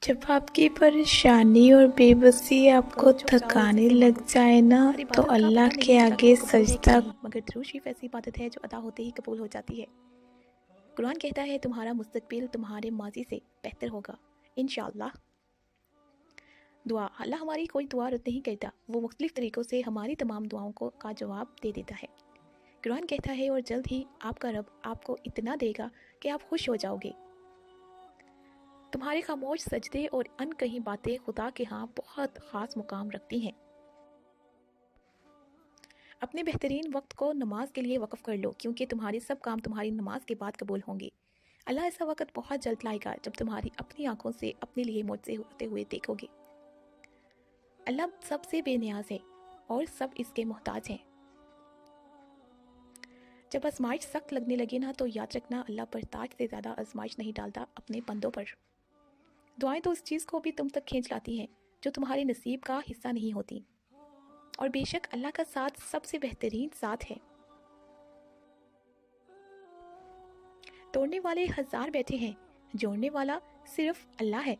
جب آپ کی پریشانی اور بے بسی آپ کو تھکانے لگ جائے نا تو اللہ کے آگے سجدہ مگر درود شریف ایسی عبادت ہے جو ادا ہوتے ہی قبول ہو جاتی ہے۔ قرآن کہتا ہے تمہارا مستقبل تمہارے ماضی سے بہتر ہوگا انشاءاللہ۔ دعا، اللہ ہماری کوئی دعا رد نہیں کرتا، وہ مختلف طریقوں سے ہماری تمام دعاؤں کا جواب دے دیتا ہے۔ قرآن کہتا ہے اور جلد ہی آپ کا رب آپ کو اتنا دے گا کہ آپ خوش ہو جاؤ گے۔ تمہارے خاموش سجدے اور ان کہیں باتیں خدا کے ہاں بہت خاص مقام رکھتی ہیں۔ اپنے بہترین وقت کو نماز کے لیے وقف کر لو، کیونکہ تمہارے سب کام تمہاری نماز کے بعد قبول ہوں گے۔ اللہ ایسا وقت بہت جلد لائے گا جب تمہاری اپنی آنکھوں سے اپنے لیے معجزے ہوتے ہوئے دیکھو گے۔ اللہ سب سے بے نیاز ہے اور سب اس کے محتاج ہیں۔ جب آزمائش سخت لگنے لگے نا تو یاد رکھنا اللہ پر تاج سے زیادہ آزمائش نہیں ڈالتا اپنے بندوں پر۔ دعائیں تو اس چیز کو بھی تم تک کھینچ لاتی ہیں جو تمہارے نصیب کا حصہ نہیں ہوتی، اور بے شک اللہ کا ساتھ سب سے بہترین ساتھ ہے۔ توڑنے والے ہزار بیٹھے ہیں، جوڑنے والا صرف اللہ ہے۔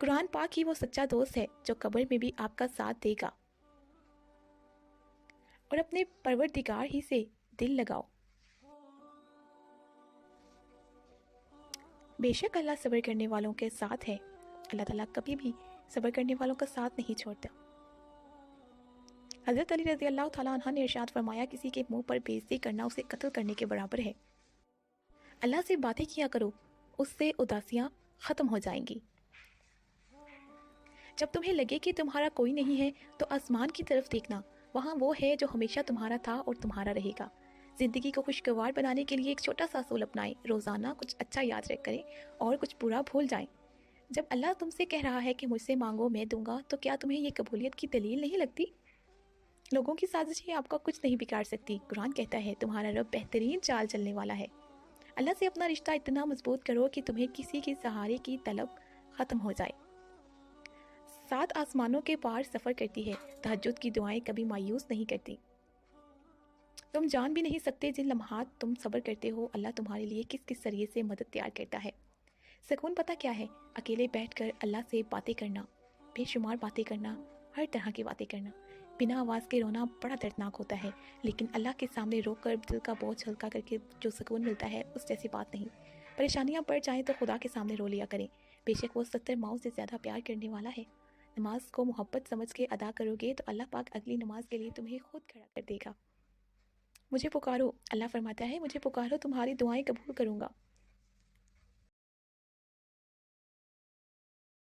قرآن پاک ہی وہ سچا دوست ہے جو قبر میں بھی آپ کا ساتھ دے گا، اور اپنے پروردگار ہی سے دل لگاؤ۔ بے شک اللہ صبر کرنے والوں کے ساتھ ہے۔ اللہ تعالیٰ کبھی بھی صبر کرنے والوں کا ساتھ نہیں چھوڑتا۔ حضرت علی رضی اللہ تعالیٰ عنہ نے ارشاد فرمایا، کسی کے منہ پر بےعزتی کرنا اسے قتل کرنے کے برابر ہے۔ اللہ سے باتیں کیا کرو، اس سے اداسیاں ختم ہو جائیں گی۔ جب تمہیں لگے کہ تمہارا کوئی نہیں ہے تو آسمان کی طرف دیکھنا، وہاں وہ ہے جو ہمیشہ تمہارا تھا اور تمہارا رہے گا۔ زندگی کو خوشگوار بنانے کے لیے ایک چھوٹا سا اصول اپنائیں، روزانہ کچھ اچھا یاد رکھ کریں اور کچھ برا بھول جائیں۔ جب اللہ تم سے کہہ رہا ہے کہ مجھ سے مانگو میں دوں گا، تو کیا تمہیں یہ قبولیت کی دلیل نہیں لگتی؟ لوگوں کی سازشیں آپ کا کچھ نہیں بگاڑ سکتی۔ قرآن کہتا ہے تمہارا رب بہترین چال چلنے والا ہے۔ اللہ سے اپنا رشتہ اتنا مضبوط کرو کہ تمہیں کسی کے سہارے کی طلب ختم ہو جائے۔ 7 آسمانوں کے پار سفر کرتی ہے، تہجد کی دعائیں کبھی مایوس نہیں کرتی۔ تم جان بھی نہیں سکتے جن لمحات تم صبر کرتے ہو اللہ تمہارے لیے کس کس ذریعے سے مدد تیار کرتا ہے۔ سکون پتہ کیا ہے؟ اکیلے بیٹھ کر اللہ سے باتیں کرنا، بے شمار باتیں کرنا، ہر طرح کی باتیں کرنا۔ بنا آواز کے رونا بڑا دردناک ہوتا ہے، لیکن اللہ کے سامنے رو کر دل کا بوجھ ہلکا کر کے جو سکون ملتا ہے اس جیسی بات نہیں۔ پریشانیاں پڑ جائیں تو خدا کے سامنے رو لیا کریں، بے شک وہ 70 ماؤں سے زیادہ پیار کرنے والا ہے۔ نماز کو محبت سمجھ کے ادا کرو گے تو اللہ پاک اگلی نماز کے لیے تمہیں خود کھڑا کر دے گا۔ مجھے پکارو، اللہ فرماتا ہے مجھے پکارو تمہاری دعائیں قبول کروں گا۔